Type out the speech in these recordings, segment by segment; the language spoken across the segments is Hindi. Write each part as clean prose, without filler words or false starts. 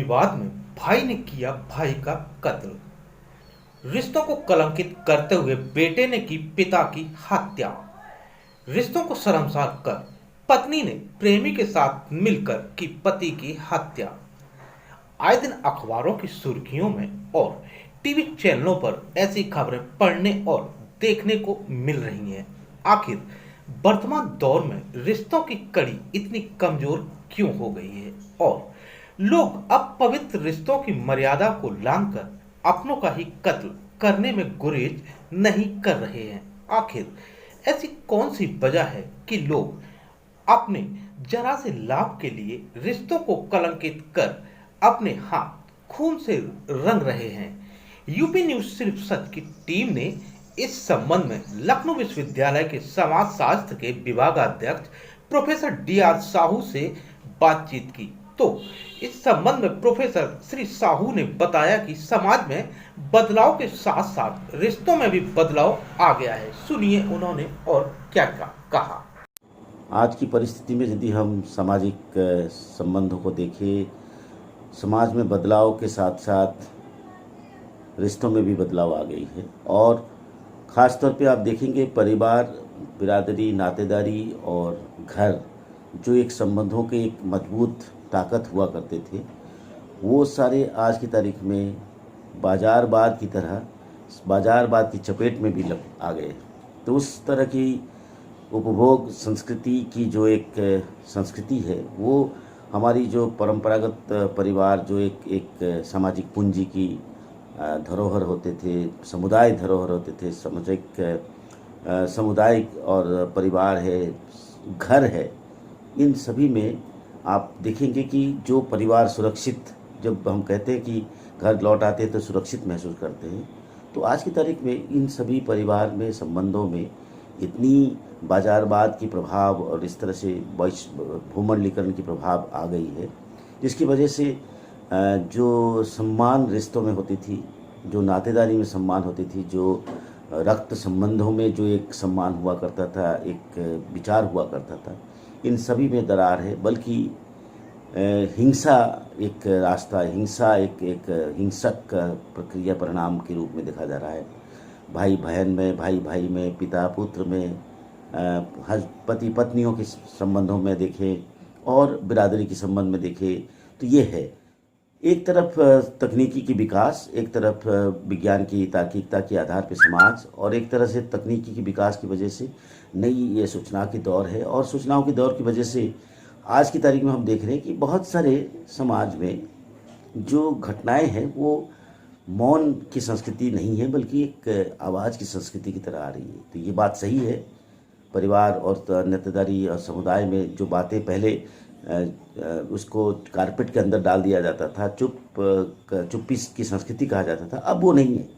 विवाद में भाई ने किया भाई का कत्ल। रिश्तों को कलंकित करते हुए बेटे ने की पिता की हत्या। रिश्तों को शर्मसार कर पत्नी ने प्रेमी के साथ मिलकर की पति की हत्या। आए दिन अखबारों की सुर्खियों में और टीवी चैनलों पर ऐसी खबरें पढ़ने और देखने को मिल रही हैं। आखिर वर्तमान दौर में रिश्तों की कड़ी इतनी कमजोर क्यों हो गई है और लोग अब पवित्र रिश्तों की मर्यादा को लांघकर अपनों का ही कत्ल करने में गुरेज नहीं कर रहे हैं। आखिर ऐसी कौन सी वजह है कि लोग अपने जरा से लाभ के लिए रिश्तों को कलंकित कर अपने हाथ खून से रंग रहे हैं। यूपी न्यूज सिर्फ सच की टीम ने इस संबंध में लखनऊ विश्वविद्यालय के समाज शास्त्र के विभागाध्यक्ष प्रोफेसर डी.आर. साहू से बातचीत की। तो इस संबंध में प्रोफेसर श्री साहू ने बताया कि समाज में बदलाव के साथ साथ रिश्तों में भी बदलाव आ गया है। सुनिए उन्होंने और क्या कहा। आज की परिस्थिति में यदि हम सामाजिक संबंधों को देखें, समाज में बदलाव के साथ साथ रिश्तों में भी बदलाव आ गई है। और ख़ास तौर पे आप देखेंगे परिवार, बिरादरी, नातेदारी और घर जो एक संबंधों के एक मजबूत ताकत हुआ करते थे, वो सारे आज की तारीख में बाजारवाद की तरह बाजारवाद की चपेट में भी आ गए। तो उस तरह की उपभोग संस्कृति की जो एक संस्कृति है, वो हमारी जो परंपरागत परिवार जो एक सामाजिक पूंजी की धरोहर होते थे, समुदाय धरोहर होते थे, सामुदायिक और परिवार है, घर है, इन सभी में आप देखेंगे कि जो परिवार सुरक्षित, जब हम कहते हैं कि घर लौट आते हैं तो सुरक्षित महसूस करते हैं, तो आज की तारीख में इन सभी परिवार में संबंधों में इतनी बाजारवाद की प्रभाव और इस तरह से भूमंडलीकरण की प्रभाव आ गई है, जिसकी वजह से जो सम्मान रिश्तों में होती थी, जो नातेदारी में सम्मान होती थी, जो रक्त संबंधों में जो एक सम्मान हुआ करता था, एक विचार हुआ करता था, इन सभी में दरार है। बल्कि हिंसा एक रास्ता, हिंसा एक हिंसक प्रक्रिया परिणाम के रूप में देखा जा रहा है। भाई बहन में, भाई भाई में, पिता पुत्र में, हर पति पत्नियों के संबंधों में देखें और बिरादरी के संबंध में देखें, तो ये है एक तरफ तकनीकी की विकास, एक तरफ विज्ञान की तार्किकता के आधार पर समाज, और एक तरह से तकनीकी की विकास की वजह से नई ये सूचना की दौर है। और सूचनाओं की दौर की वजह से आज की तारीख में हम देख रहे हैं कि बहुत सारे समाज में जो घटनाएं हैं वो मौन की संस्कृति नहीं है, बल्कि एक आवाज़ की संस्कृति की तरह आ रही है। तो ये बात सही है, परिवार और नातेदारी और समुदाय में जो बातें पहले उसको कारपेट के अंदर डाल दिया जाता था, चुप्पी की संस्कृति कहा जाता था, अब वो नहीं है।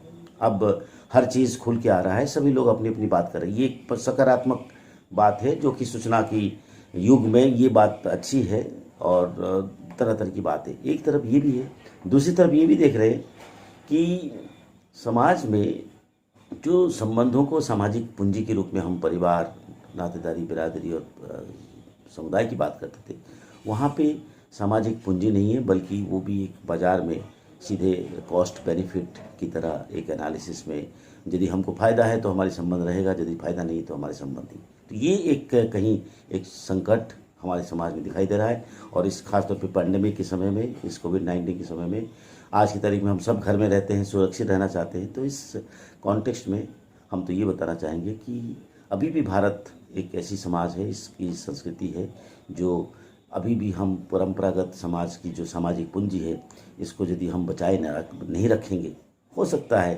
अब हर चीज़ खुल के आ रहा है, सभी लोग अपनी अपनी बात कर रहे हैं। ये एक सकारात्मक बात है, जो कि सूचना की युग में ये बात अच्छी है और तरह तरह की बात है। एक तरफ ये भी है, दूसरी तरफ ये भी देख रहे हैं कि समाज में जो संबंधों को सामाजिक पूंजी के रूप में हम परिवार, नातेदारी, बिरादरी और समुदाय की बात करते थे, वहाँ पे सामाजिक पूंजी नहीं है, बल्कि वो भी एक बाज़ार में सीधे कॉस्ट बेनिफिट की तरह एक एनालिसिस में, यदि हमको फ़ायदा है तो हमारे संबंध रहेगा, यदि फ़ायदा नहीं तो हमारे संबंध नहीं। तो ये एक कहीं एक संकट हमारे समाज में दिखाई दे रहा है। और इस खासतौर पे पैंडेमिक के समय में, इस कोविड-19 के समय में, आज की तारीख में हम सब घर में रहते हैं, सुरक्षित रहना चाहते हैं। तो इस कॉन्टेक्स्ट में हम तो ये बताना चाहेंगे कि अभी भी भारत एक ऐसी समाज है, इसकी संस्कृति है, जो अभी भी हम परंपरागत समाज की जो सामाजिक पूंजी है, इसको यदि हम बचाए नहीं रखेंगे, हो सकता है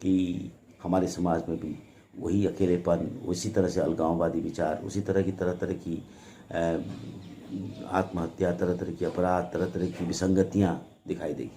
कि हमारे समाज में भी वही अकेलेपन, उसी तरह से अलगाववादी विचार, उसी तरह की आत्महत्या, तरह तरह की अपराध, तरह तरह की विसंगतियाँ दिखाई देगी।